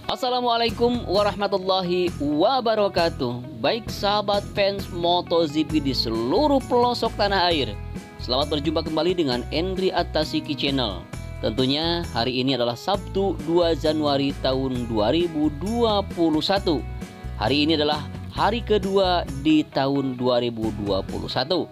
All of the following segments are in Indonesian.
Assalamualaikum warahmatullahi wabarakatuh. Baik sahabat fans MotoGP di seluruh pelosok tanah air, selamat berjumpa kembali dengan Endri Atasiki Channel. Tentunya hari ini adalah Sabtu 2 Januari tahun 2021. Hari ini adalah hari kedua di tahun 2021.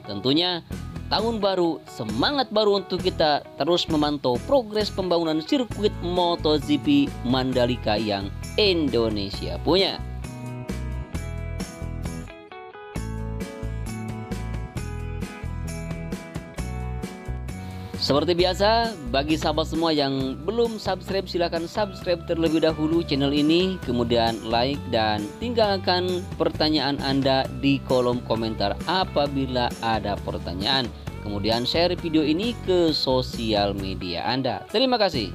Tentunya tahun baru, semangat baru untuk kita terus memantau progres pembangunan sirkuit MotoGP Mandalika yang Indonesia punya. Seperti biasa, bagi sahabat semua yang belum subscribe, silahkan subscribe terlebih dahulu channel ini, kemudian like dan tinggalkan pertanyaan Anda di kolom komentar apabila ada pertanyaan. Kemudian share video ini ke sosial media Anda. Terima kasih.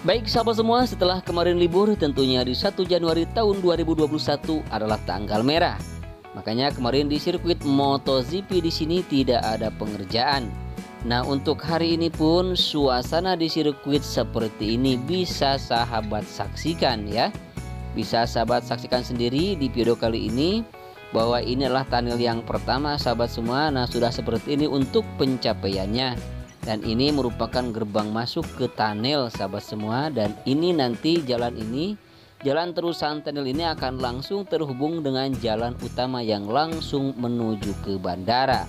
Baik sahabat semua, setelah kemarin libur, tentunya di 1 Januari tahun 2021 adalah tanggal merah. Makanya kemarin di sirkuit MotoGP di sini tidak ada pengerjaan. Nah, untuk hari ini pun suasana di sirkuit seperti ini bisa sahabat saksikan ya. Bisa sahabat saksikan sendiri di video kali ini bahwa ini adalah tunnel yang pertama sahabat semua. Nah, sudah seperti ini untuk pencapaiannya. Dan ini merupakan gerbang masuk ke tunnel sahabat semua. Dan ini nanti jalan terusan tunnel ini akan langsung terhubung dengan jalan utama yang langsung menuju ke bandara.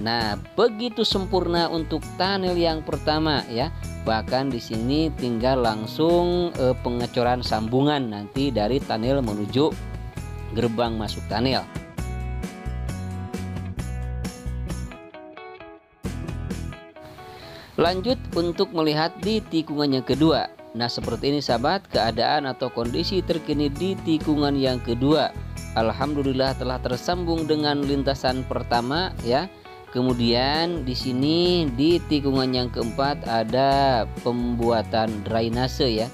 Nah, begitu sempurna untuk tunnel yang pertama ya. Bahkan di sini tinggal langsung pengecoran sambungan nanti dari tunnel menuju gerbang masuk tunnel. Lanjut untuk melihat di tikungan yang kedua. Nah, seperti ini sahabat keadaan atau kondisi terkini di tikungan yang kedua. Alhamdulillah telah tersambung dengan lintasan pertama ya. Kemudian di sini di tikungan yang keempat ada pembuatan drainase ya.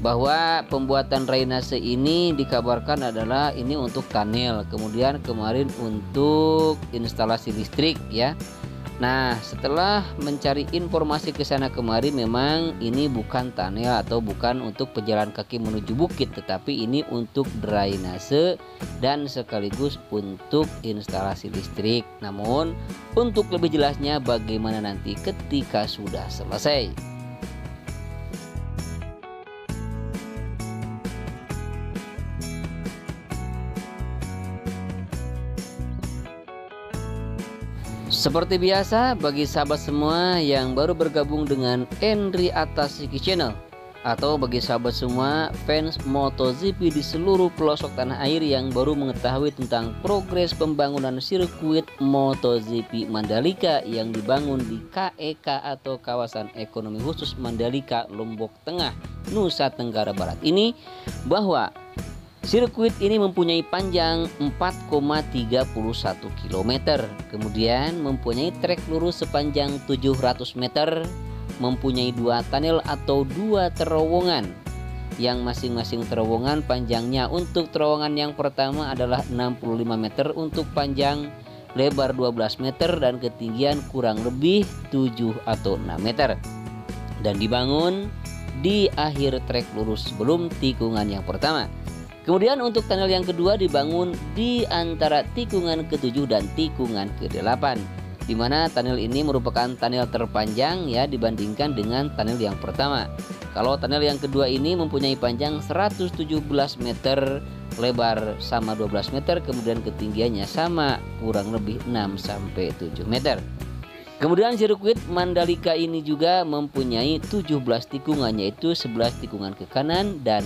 Bahwa pembuatan drainase ini dikabarkan adalah ini untuk tunnel. Kemudian kemarin untuk instalasi listrik ya. Nah, setelah mencari informasi ke sana kemari, memang ini bukan tunnel atau bukan untuk pejalan kaki menuju bukit, tetapi ini untuk drainase dan sekaligus untuk instalasi listrik. Namun, untuk lebih jelasnya bagaimana nanti ketika sudah selesai. Seperti biasa, bagi sahabat semua yang baru bergabung dengan Endri Atasiki Channel, atau bagi sahabat semua fans MotoGP di seluruh pelosok tanah air yang baru mengetahui tentang progres pembangunan sirkuit MotoGP Mandalika yang dibangun di KEK atau Kawasan Ekonomi Khusus Mandalika, Lombok Tengah, Nusa Tenggara Barat ini, bahwa sirkuit ini mempunyai panjang 4,31 km, kemudian mempunyai trek lurus sepanjang 700 meter, mempunyai 2 tunnel atau 2 terowongan, yang masing-masing terowongan panjangnya untuk terowongan yang pertama adalah 65 meter untuk panjang, lebar 12 meter dan ketinggian kurang lebih 7 atau 6 meter, dan dibangun di akhir trek lurus sebelum tikungan yang pertama. Kemudian untuk tunnel yang kedua dibangun di antara tikungan ke-7 dan tikungan ke-8, di mana tunnel ini merupakan tunnel terpanjang ya dibandingkan dengan tunnel yang pertama. Kalau tunnel yang kedua ini mempunyai panjang 117 meter, lebar sama 12 meter, kemudian ketinggiannya sama kurang lebih 6 sampai 7 meter. Kemudian sirkuit Mandalika ini juga mempunyai 17 tikungan, yaitu 11 tikungan ke kanan dan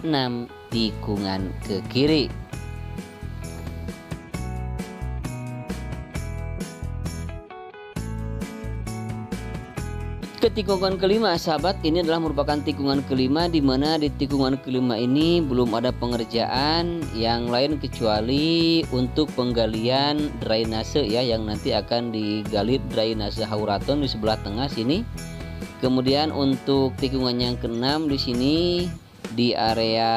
6 tikungan ke kiri. Ke tikungan kelima sahabat, ini adalah merupakan tikungan kelima, di mana di tikungan kelima ini belum ada pengerjaan yang lain kecuali untuk penggalian drainase ya, yang nanti akan digali drainase Hauraton di sebelah tengah sini. Kemudian untuk tikungan yang keenam di sini di area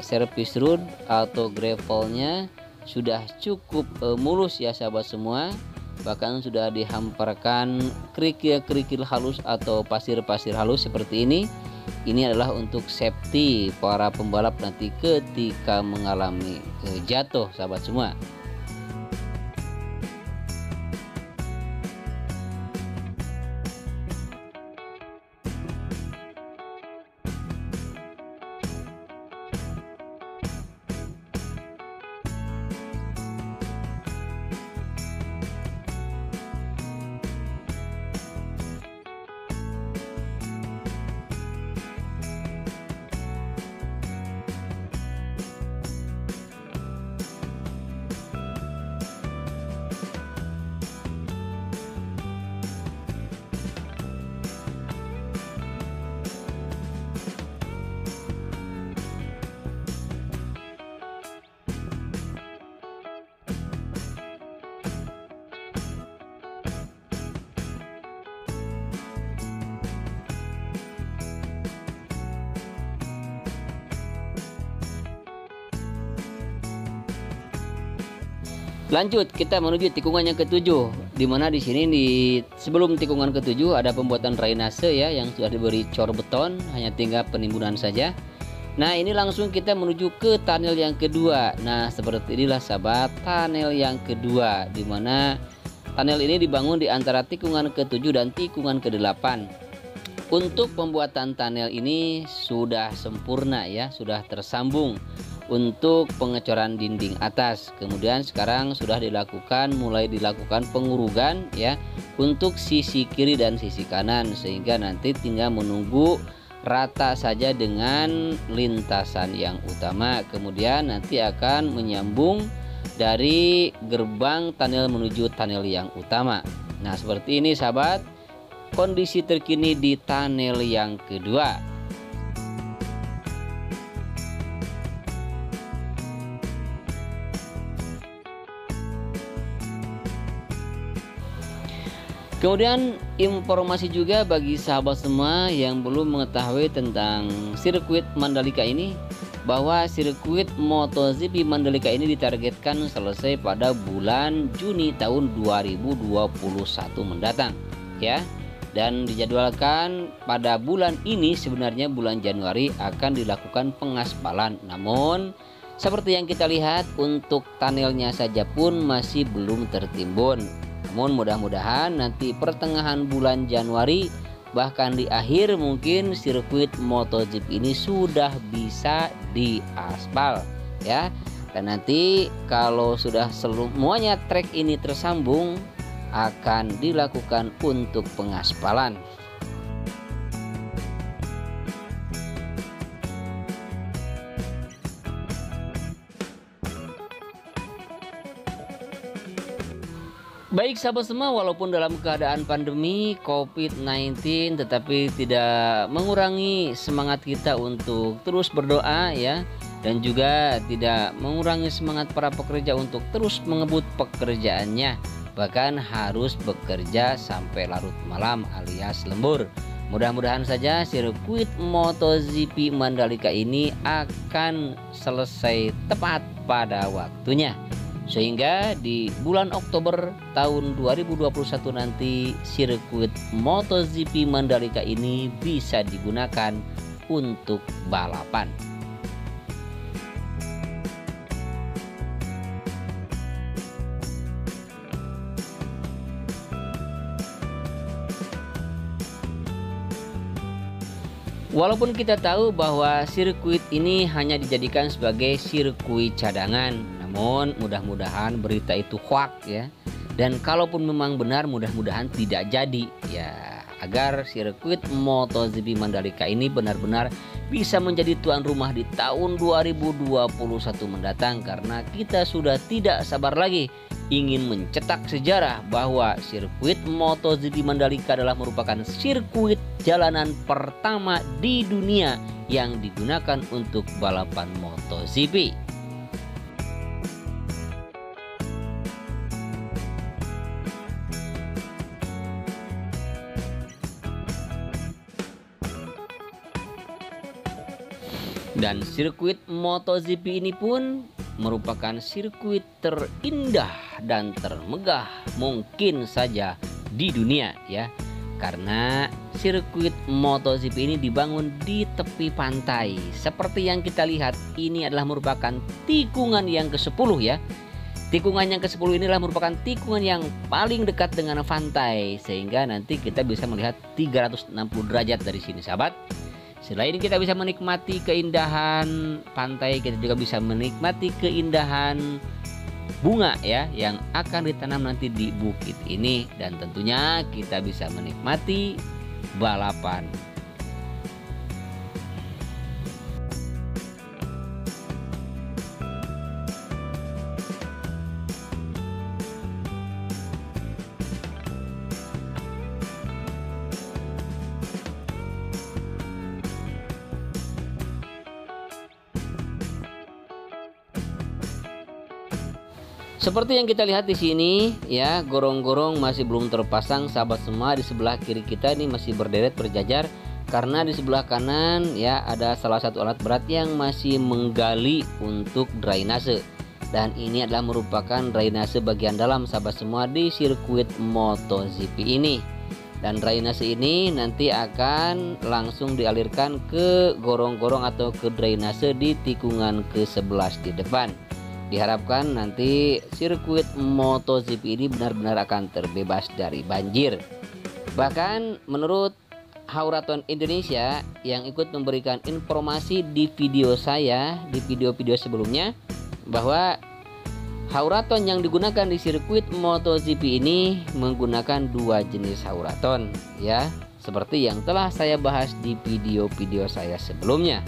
service road atau gravelnya sudah cukup mulus ya sahabat semua. bahkan sudah dihamparkan kerikil-kerikil halus atau pasir-pasir halus seperti ini. Ini adalah untuk safety para pembalap nanti ketika mengalami jatuh, sahabat semua. Lanjut, kita menuju tikungan yang ketujuh, dimana di sini sebelum tikungan ketujuh ada pembuatan drainase ya, yang sudah diberi cor beton, hanya tinggal penimbunan saja. Nah, ini langsung kita menuju ke tunnel yang kedua. Nah, seperti inilah sahabat, tunnel yang kedua, dimana tunnel ini dibangun di antara tikungan ketujuh dan tikungan ke-8. Untuk pembuatan tunnel ini sudah sempurna ya, sudah tersambung untuk pengecoran dinding atas. Kemudian sekarang sudah mulai dilakukan pengurugan ya untuk sisi kiri dan sisi kanan, sehingga nanti tinggal menunggu rata saja dengan lintasan yang utama. Kemudian nanti akan menyambung dari gerbang tunnel menuju tunnel yang utama. Nah, seperti ini sahabat kondisi terkini di tunnel yang kedua. Kemudian informasi juga bagi sahabat semua yang belum mengetahui tentang sirkuit Mandalika ini, bahwa sirkuit MotoGP Mandalika ini ditargetkan selesai pada bulan Juni tahun 2021 mendatang ya. Dan dijadwalkan pada bulan ini, sebenarnya bulan Januari akan dilakukan pengaspalan. Namun seperti yang kita lihat untuk tunnelnya saja pun masih belum tertimbun. Namun mudah-mudahan nanti pertengahan bulan Januari, bahkan di akhir mungkin sirkuit MotoGP ini sudah bisa diaspal ya. Dan nanti kalau sudah semuanya trek ini tersambung, akan dilakukan untuk pengaspalan. Baik sahabat semua, walaupun dalam keadaan pandemi COVID-19, tetapi tidak mengurangi semangat kita untuk terus berdoa ya, dan juga tidak mengurangi semangat para pekerja untuk terus mengebut pekerjaannya, bahkan harus bekerja sampai larut malam alias lembur. Mudah-mudahan saja sirkuit MotoGP Mandalika ini akan selesai tepat pada waktunya, sehingga di bulan Oktober tahun 2021 nanti sirkuit MotoGP Mandalika ini bisa digunakan untuk balapan. Walaupun kita tahu bahwa sirkuit ini hanya dijadikan sebagai sirkuit cadangan, namun mudah-mudahan berita itu hoax ya. Dan kalaupun memang benar, mudah-mudahan tidak jadi ya, agar sirkuit MotoGP Mandalika ini benar-benar bisa menjadi tuan rumah di tahun 2021 mendatang, karena kita sudah tidak sabar lagi ingin mencetak sejarah bahwa sirkuit MotoGP Mandalika adalah merupakan sirkuit jalanan pertama di dunia yang digunakan untuk balapan MotoGP. Dan sirkuit MotoGP ini pun merupakan sirkuit terindah dan termegah mungkin saja di dunia ya. Karena sirkuit MotoGP ini dibangun di tepi pantai. Seperti yang kita lihat, ini adalah merupakan tikungan yang ke-10 ya. Tikungan yang ke-10 inilah merupakan tikungan yang paling dekat dengan pantai, sehingga nanti kita bisa melihat 360 derajat dari sini sahabat. Selain kita bisa menikmati keindahan pantai, kita juga bisa menikmati keindahan bunga ya yang akan ditanam nanti di bukit ini, dan tentunya kita bisa menikmati balapan. Seperti yang kita lihat di sini ya, gorong-gorong masih belum terpasang sahabat semua. Di sebelah kiri kita ini masih berderet berjajar, karena di sebelah kanan ya ada salah satu alat berat yang masih menggali untuk drainase, dan ini adalah merupakan drainase bagian dalam sahabat semua di sirkuit MotoGP ini. Dan drainase ini nanti akan langsung dialirkan ke gorong-gorong atau ke drainase di tikungan ke-11 di depan. Diharapkan nanti sirkuit MotoGP ini benar-benar akan terbebas dari banjir. Bahkan menurut Haurathon Indonesia yang ikut memberikan informasi di video saya, di video-video sebelumnya, bahwa Haurathon yang digunakan di sirkuit MotoGP ini menggunakan 2 jenis Haurathon ya, seperti yang telah saya bahas di video-video saya sebelumnya.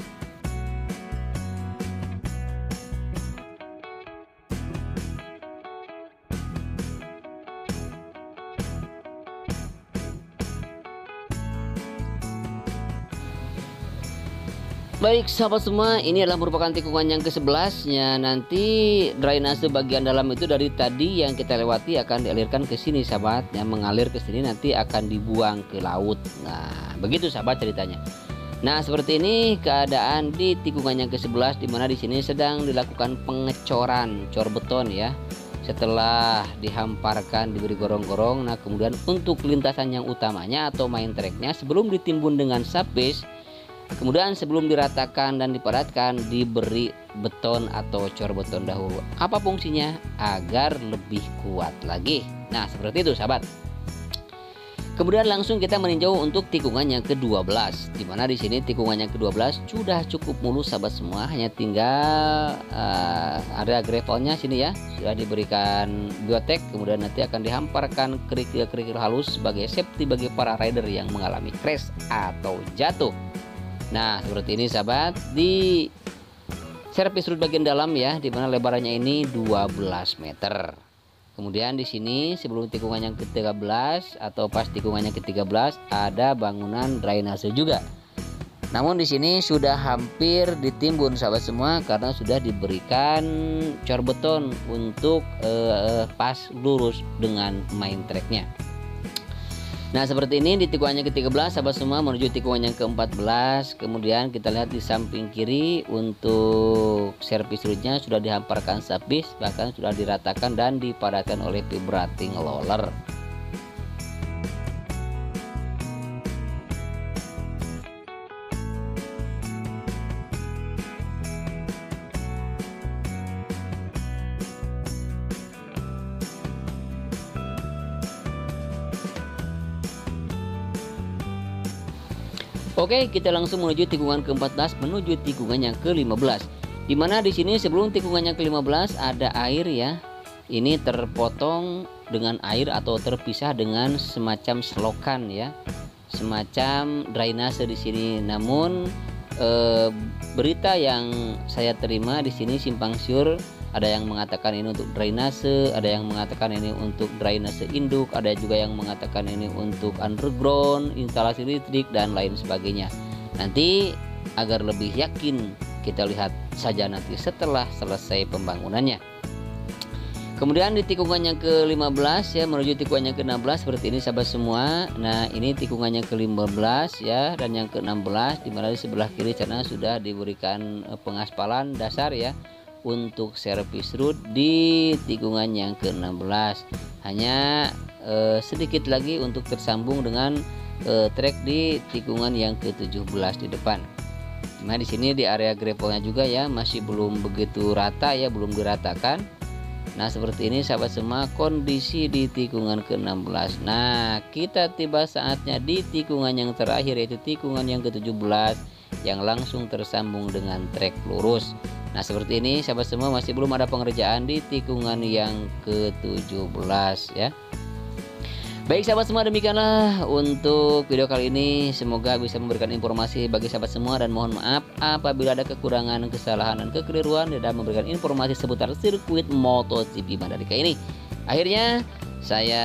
Baik sahabat semua, ini adalah merupakan tikungan yang ke-11 nya. Nanti drainase bagian dalam itu dari tadi yang kita lewati akan dialirkan ke sini sahabat, yang mengalir ke sini nanti akan dibuang ke laut. Nah begitu sahabat ceritanya. Nah seperti ini keadaan di tikungan yang ke-11, dimana di sini sedang dilakukan pengecoran cor beton ya. Setelah dihamparkan, diberi gorong-gorong, nah kemudian untuk lintasan yang utamanya atau main tracknya sebelum ditimbun dengan sapis, kemudian sebelum diratakan dan dipadatkan diberi beton atau cor beton dahulu. Apa fungsinya? Agar lebih kuat lagi. Nah seperti itu sahabat. Kemudian langsung kita meninjau untuk tikungan yang ke-12, dimana di sini tikungan yang ke-12 sudah cukup mulus sahabat semua. Hanya tinggal ada gravelnya sini ya, sudah diberikan biotek. Kemudian nanti akan dihamparkan kerikil-kerikil halus sebagai safety bagi para rider yang mengalami crash atau jatuh. Nah seperti ini sahabat, di servis root bagian dalam ya, dimana lebarannya ini 12 meter. Kemudian di sini sebelum tikungan yang ke-13 atau pas tikungan yang ke-13 ada bangunan drainase juga. Namun di sini sudah hampir ditimbun sahabat semua, karena sudah diberikan cor beton untuk pas lurus dengan main tracknya. Nah seperti ini di tikungan yang ke-13 sahabat semua menuju tikungan yang ke-14. Kemudian kita lihat di samping kiri untuk servis rootnya sudah dihamparkan sapis, bahkan sudah diratakan dan dipadatkan oleh vibrating roller. Oke, kita langsung menuju tikungan ke-14 menuju tikungan yang ke-15. Dimana di sini sebelum tikungan yang ke-15 ada air ya. Ini terpotong dengan air atau terpisah dengan semacam selokan ya. Semacam drainase di sini. Namun berita yang saya terima di sini simpang siur, ada yang mengatakan ini untuk drainase, ada yang mengatakan ini untuk drainase induk, ada juga yang mengatakan ini untuk underground, instalasi listrik dan lain sebagainya. Nanti agar lebih yakin kita lihat saja nanti setelah selesai pembangunannya. Kemudian di tikungan yang ke-15 ya menuju tikungan yang ke-16 seperti ini sahabat semua. Nah ini tikungan yang ke-15 ya, dan yang ke-16 dimana di sebelah kiri sana sudah diberikan pengaspalan dasar ya untuk servis root di tikungan yang ke-16. Hanya sedikit lagi untuk tersambung dengan trek di tikungan yang ke-17 di depan. Nah, di sini di area grepelnya juga ya masih belum begitu rata ya, belum diratakan. Nah, seperti ini sahabat semua kondisi di tikungan ke-16. Nah, kita tiba saatnya di tikungan yang terakhir, yaitu tikungan yang ke-17 yang langsung tersambung dengan trek lurus. Nah, seperti ini sahabat semua masih belum ada pengerjaan di tikungan yang ke-17 ya. Baik sahabat semua, demikianlah untuk video kali ini. Semoga bisa memberikan informasi bagi sahabat semua, dan mohon maaf apabila ada kekurangan, kesalahan, dan kekeliruan dalam memberikan informasi seputar sirkuit MotoGP Mandalika ini. Akhirnya saya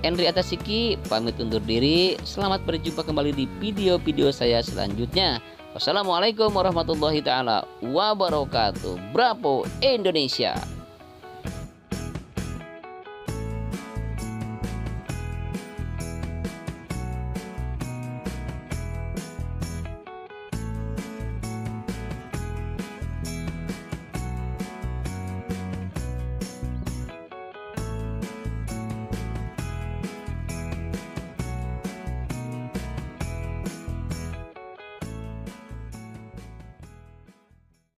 Endri Atasiki pamit undur diri. Selamat berjumpa kembali di video-video saya selanjutnya. Wassalamualaikum warahmatullahi taala wabarakatuh. Bravo Indonesia.